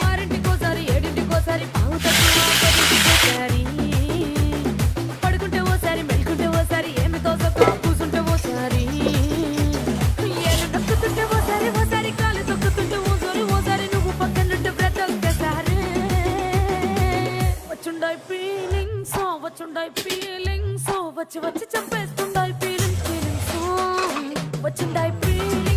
ఆరింటికోసారి ఏడింటికోసారి పావు తక్కువ పదింటికోసారి పడుకుంటే ఓసారి మెలుకుంటే ఓసారి ఏమి తోసతో కూసుంటే ఓసారి ఏళ్ళు నొక్కుతుంటే ఓసారి ఓసారి కాలు తొక్కుతుంటే ఓసారి ఓసారి నువ్వు పక్కనుంటే బ్రతొక్కసారి వచ్చుండాయి ఫీలింగ్స్ వచ్చి వచ్చి చంపేస్తుండాయి ఫీలింగ్స్ వచ్చిండాయి ఫీలింగ్స్